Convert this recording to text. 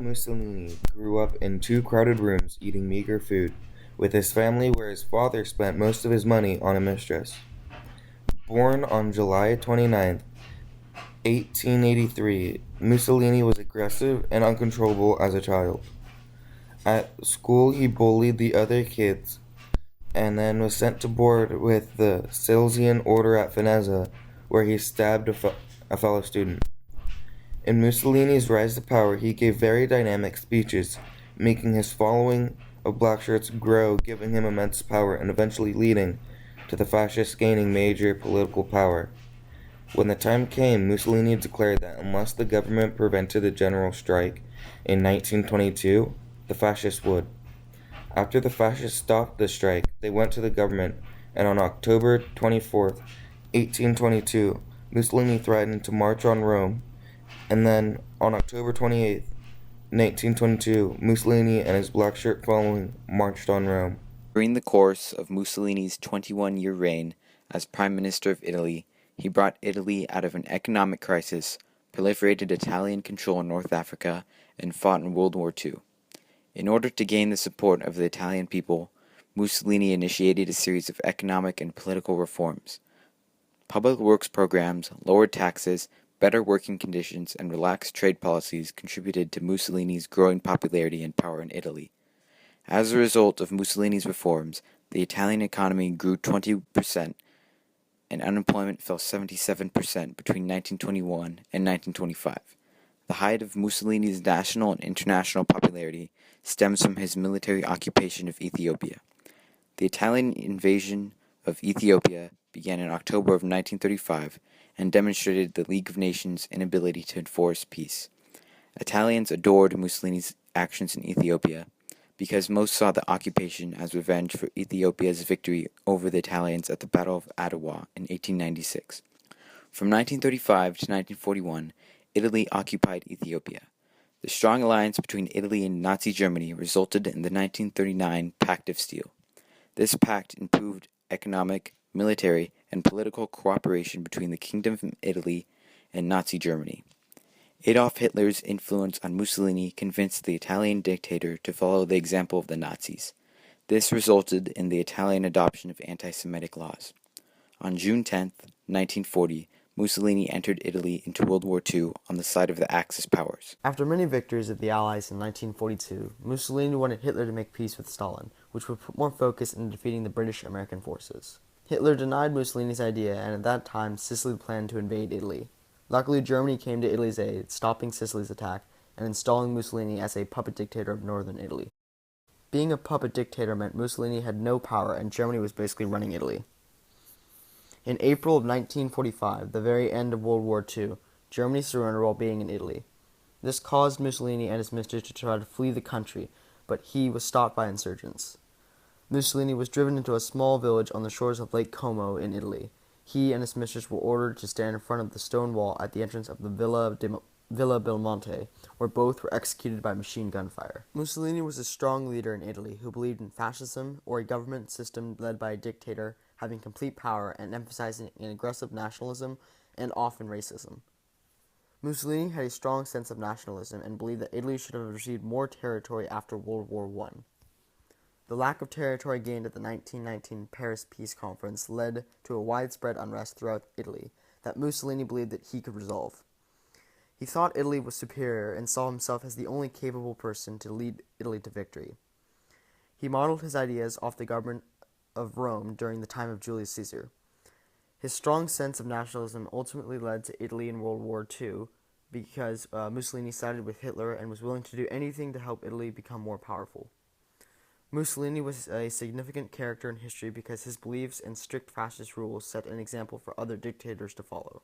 Mussolini grew up in two crowded rooms eating meager food, with his family where his father spent most of his money on a mistress. Born on July 29th, 1883, Mussolini was aggressive and uncontrollable as a child. At school, he bullied the other kids and then was sent to board with the Silesian order at Veneza, where he stabbed a fellow student. In Mussolini's rise to power, he gave very dynamic speeches, making his following of black shirts grow, giving him immense power, and eventually leading to the fascists gaining major political power. When the time came, Mussolini declared that unless the government prevented a general strike in 1922, the fascists would. After the fascists stopped the strike, they went to the government, and on October 24th, 1822, Mussolini threatened to march on Rome, and then on October 28th, 1922, Mussolini and his black shirt following marched on Rome. During the course of Mussolini's 21-year reign as Prime Minister of Italy, he brought Italy out of an economic crisis, proliferated Italian control in North Africa, and fought in World War II. In order to gain the support of the Italian people, Mussolini initiated a series of economic and political reforms. Public works programs, lowered taxes, better working conditions, and relaxed trade policies contributed to Mussolini's growing popularity and power in Italy. As a result of Mussolini's reforms, the Italian economy grew 20% and unemployment fell 77% between 1921 and 1925. The height of Mussolini's national and international popularity stems from his military occupation of Ethiopia. The Italian invasion of Ethiopia began in October of 1935 and demonstrated the League of Nations' inability to enforce peace. Italians adored Mussolini's actions in Ethiopia because most saw the occupation as revenge for Ethiopia's victory over the Italians at the Battle of Adwa in 1896. From 1935 to 1941, Italy occupied Ethiopia. The strong alliance between Italy and Nazi Germany resulted in the 1939 Pact of Steel. This pact improved economic, military, and political cooperation between the Kingdom of Italy and Nazi Germany. Adolf Hitler's influence on Mussolini convinced the Italian dictator to follow the example of the Nazis. This resulted in the Italian adoption of anti-Semitic laws. On June 10, 1940, Mussolini entered Italy into World War II on the side of the Axis powers. After many victories of the Allies in 1942, Mussolini wanted Hitler to make peace with Stalin, which would put more focus into defeating the British-American forces. Hitler denied Mussolini's idea, and at that time Sicily planned to invade Italy. Luckily, Germany came to Italy's aid, stopping Sicily's attack and installing Mussolini as a puppet dictator of northern Italy. Being a puppet dictator meant Mussolini had no power and Germany was basically running Italy. In April of 1945, the very end of World War II, Germany surrendered while being in Italy. This caused Mussolini and his mistress to try to flee the country, but he was stopped by insurgents. Mussolini was driven into a small village on the shores of Lake Como in Italy. He and his mistress were ordered to stand in front of the stone wall at the entrance of the Villa Belmonte, where both were executed by machine gun fire. Mussolini was a strong leader in Italy who believed in fascism, or a government system led by a dictator having complete power and emphasizing an aggressive nationalism and often racism. Mussolini had a strong sense of nationalism and believed that Italy should have received more territory after World War I. The lack of territory gained at the 1919 Paris Peace Conference led to a widespread unrest throughout Italy that Mussolini believed that he could resolve. He thought Italy was superior and saw himself as the only capable person to lead Italy to victory. He modeled his ideas off the government of Rome during the time of Julius Caesar. His strong sense of nationalism ultimately led to Italy in World War II because Mussolini sided with Hitler and was willing to do anything to help Italy become more powerful. Mussolini was a significant character in history because his beliefs and strict fascist rules set an example for other dictators to follow.